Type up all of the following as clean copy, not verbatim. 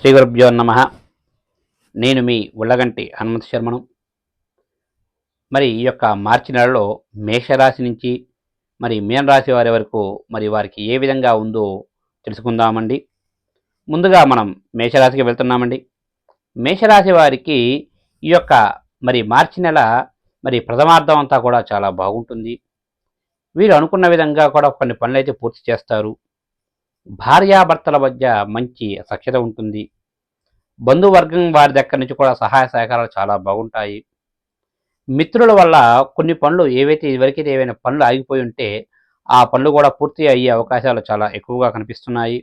శ్రీ గురుభ్యో నమః. నేను మీ ఉళ్ళగంటి హనుమంత శర్మను. మరి ఈ యొక్క మార్చి నెలలో మేషరాశి నుంచి మరి మీనరాశి వారి వరకు మరి వారికి ఏ విధంగా ఉందో తెలుసుకుందామండి. ముందుగా మనం మేషరాశికి వెళ్తున్నామండి. మేషరాశి వారికి ఈ యొక్క మరి మార్చి నెల మరి ప్రథమార్థం అంతా కూడా చాలా బాగుంటుంది. వీరు అనుకున్న విధంగా కూడా కొన్ని పనులైతే పూర్తి చేస్తారు. భార్యాభర్తల మధ్య మంచి సఖ్యత ఉంటుంది. బంధువర్గం వారి దగ్గర నుంచి కూడా సహాయ సహకారాలు చాలా బాగుంటాయి. మిత్రుల వల్ల కొన్ని పనులు ఇదివరకైతే ఏవైనా పనులు ఆగిపోయి ఉంటే ఆ పనులు కూడా పూర్తి అయ్యే అవకాశాలు చాలా ఎక్కువగా కనిపిస్తున్నాయి.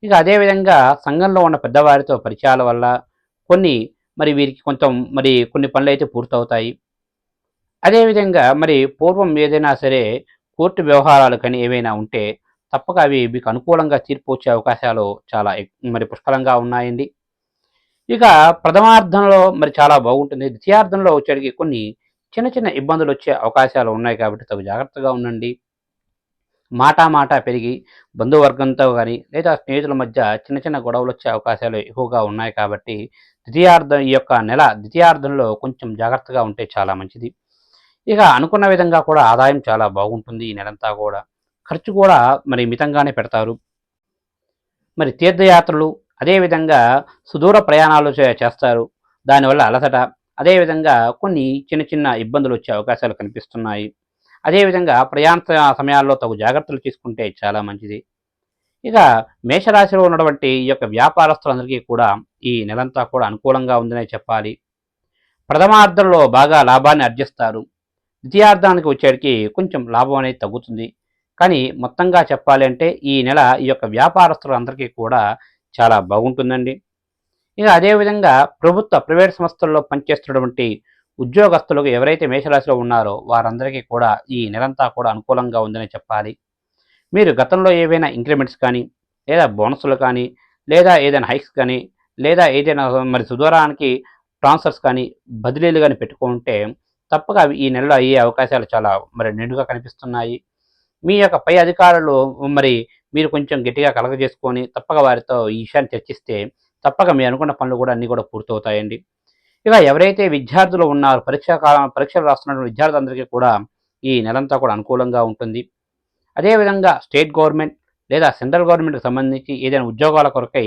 ఇక అదేవిధంగా సంఘంలో ఉన్న పెద్దవారితో పరిచయాల వల్ల వీరికి కొంచెం కొన్ని పనులు అయితే పూర్తవుతాయి. అదేవిధంగా పూర్వం ఏదైనా సరే కోర్టు వ్యవహారాలు కానీ ఏవైనా ఉంటే తప్పక అవి మీకు అనుకూలంగా తీర్పు వచ్చే అవకాశాలు చాలా పుష్కలంగా ఉన్నాయండి. ఇక ప్రథమార్థంలో చాలా బాగుంటుంది. ద్వితీయార్థంలో వచ్చేటికి కొన్ని చిన్న చిన్న ఇబ్బందులు వచ్చే అవకాశాలు ఉన్నాయి కాబట్టి తగు జాగ్రత్తగా ఉండండి. మాట పెరిగి బంధువర్గంతో కానీ లేదా స్నేహితుల మధ్య చిన్న చిన్న గొడవలు వచ్చే అవకాశాలు ఎక్కువగా ఉన్నాయి కాబట్టి ఈ యొక్క నెల ద్వితీయార్థంలో కొంచెం జాగ్రత్తగా ఉంటే చాలా మంచిది. ఇక అనుకున్న విధంగా కూడా ఆదాయం చాలా బాగుంటుంది. ఈ నెలంతా కూడా ఖర్చు కూడా మితంగానే పెడతారు. తీర్థయాత్రలు అదేవిధంగా సుదూర ప్రయాణాలు చేస్తారు. దానివల్ల అలసట, అదేవిధంగా కొన్ని చిన్న చిన్న ఇబ్బందులు వచ్చే అవకాశాలు కనిపిస్తున్నాయి. అదేవిధంగా ప్రయాణ సమయాల్లో తగు జాగ్రత్తలు తీసుకుంటే చాలా మంచిది. ఇక మేషరాశిలో ఉన్నటువంటి ఈ యొక్క వ్యాపారస్తులందరికీ కూడా ఈ నెలంతా కూడా అనుకూలంగా ఉందనే చెప్పాలి. ప్రథమార్థంలో బాగా లాభాన్ని ఆర్జిస్తారు. ద్వితీయార్థానికి వచ్చేటికి కొంచెం లాభం అనేది తగ్గుతుంది. కానీ మొత్తంగా చెప్పాలి అంటే ఈ నెల ఈ యొక్క వ్యాపారస్తులందరికీ కూడా చాలా బాగుంటుందండి. ఇక అదేవిధంగా ప్రైవేట్ సంస్థల్లో పనిచేస్తున్నటువంటి ఉద్యోగస్తులకు ఎవరైతే మేషరాశిలో ఉన్నారో వారందరికీ కూడా ఈ నెలంతా కూడా అనుకూలంగా ఉందని చెప్పాలి. మీరు గతంలో ఏవైనా ఇంక్రిమెంట్స్ కానీ లేదా బోనస్లు కానీ లేదా ఏదైనా హైక్స్ కానీ లేదా ఏదైనా సుదూరానికి ట్రాన్స్ఫర్స్ కానీ బదిలీలు కానీ పెట్టుకుంటే తప్పక అవి ఈ నెలలో అయ్యే అవకాశాలు చాలా నిండుగా కనిపిస్తున్నాయి. మీ యొక్క పై అధికారులు మీరు కొంచెం గట్టిగా కలగజేసుకొని తప్పక వారితో ఈ విషయాన్ని చర్చిస్తే తప్పక మీరు అనుకున్న పనులు కూడా అన్నీ కూడా పూర్తవుతాయండి. ఇక ఎవరైతే విద్యార్థులు ఉన్నారో పరీక్షలు రాస్తున్న విద్యార్థులందరికీ కూడా ఈ నెలంతా కూడా అనుకూలంగా ఉంటుంది. అదేవిధంగా స్టేట్ గవర్నమెంట్ లేదా సెంట్రల్ గవర్నమెంట్కి సంబంధించి ఏదైనా ఉద్యోగాల కొరకై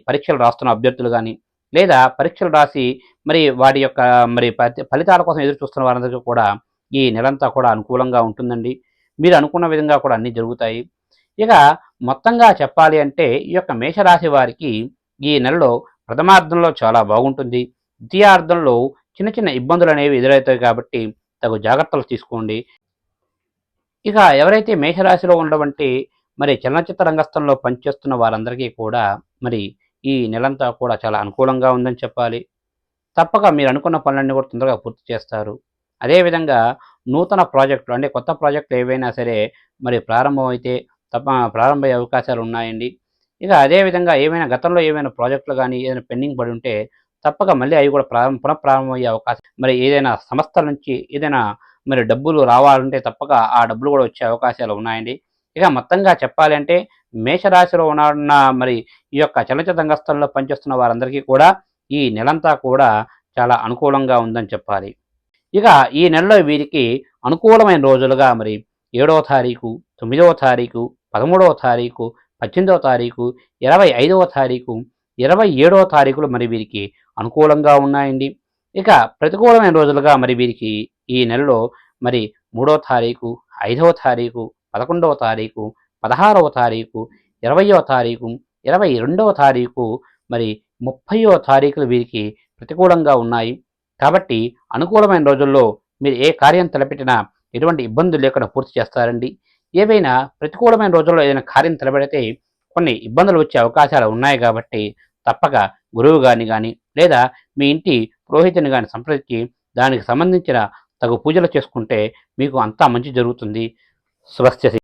పరీక్షలు రాస్తున్న అభ్యర్థులు కానీ లేదా పరీక్షలు రాసి వాటి యొక్క ఫలితాల కోసం ఎదురు చూస్తున్న వారందరికీ కూడా ఈ నెలంతా కూడా అనుకూలంగా ఉంటుందండి. మీరు అనుకున్న విధంగా కూడా అన్నీ జరుగుతాయి. ఇక మొత్తంగా చెప్పాలి అంటే ఈ యొక్క మేషరాశి వారికి ఈ నెలలో ప్రథమార్థంలో చాలా బాగుంటుంది. ద్వితీయార్థంలో చిన్న చిన్న ఇబ్బందులు అనేవి ఎదురవుతాయి కాబట్టి తగు జాగ్రత్తలు తీసుకోండి. ఇక ఎవరైతే మేషరాశిలో ఉన్నటువంటి చలనచిత్ర రంగస్థంలో పనిచేస్తున్న వారందరికీ కూడా ఈ నెలంతా కూడా చాలా అనుకూలంగా ఉందని చెప్పాలి. తప్పక మీరు అనుకున్న పనులన్నీ కూడా తొందరగా పూర్తి చేస్తారు. అదేవిధంగా నూతన ప్రాజెక్టులు అంటే కొత్త ప్రాజెక్టులు ఏవైనా సరే ప్రారంభమైతే ప్రారంభమయ్యే అవకాశాలు ఉన్నాయండి. ఇక అదేవిధంగా గతంలో ఏమైనా ప్రాజెక్టులు కానీ ఏదైనా పెండింగ్ పడి ఉంటే తప్పక మళ్ళీ అవి కూడా పునఃప్రారంభమయ్యే అవకాశం ఏదైనా సంస్థల నుంచి ఏదైనా డబ్బులు రావాలంటే తప్పక ఆ డబ్బులు కూడా వచ్చే అవకాశాలు ఉన్నాయండి. ఇక మొత్తంగా చెప్పాలి అంటే మేషరాశిలో ఉన్న ఈ యొక్క చలనచిత్ర రంగస్థలంలో పనిచేస్తున్న వారందరికీ కూడా ఈ నెలంతా కూడా చాలా అనుకూలంగా ఉందని చెప్పాలి. ఇక ఈ నెలలో వీరికి అనుకూలమైన రోజులుగా 7వ తారీఖు, 9వ తారీఖు, 13వ తారీఖు, 18వ తారీఖు, 25వ తారీఖు, 27వ తారీఖులు వీరికి అనుకూలంగా ఉన్నాయండి. ఇక ప్రతికూలమైన రోజులుగా వీరికి ఈ నెలలో 3వ తారీఖు, 5వ తారీఖు, 11వ తారీఖు, 16వ తారీఖు, 20వ తారీఖు, 22వ తారీఖు 30వ తారీఖులు వీరికి ప్రతికూలంగా ఉన్నాయి. కాబట్టి అనుకూలమైన రోజుల్లో మీరు ఏ కార్యం తలపెట్టినా ఎటువంటి ఇబ్బందులు లేకుండా పూర్తి చేస్తారండి. ఏవైనా ప్రతికూలమైన రోజుల్లో ఏదైనా కార్యం తలపెడితే కొన్ని ఇబ్బందులు వచ్చే అవకాశాలు ఉన్నాయి కాబట్టి తప్పక గురువు గారిని కానీ లేదా మీ ఇంటి పురోహితుని కానీ సంప్రదించి దానికి సంబంధించిన తగు పూజలు చేసుకుంటే మీకు అంతా మంచి జరుగుతుంది. స్వస్తి.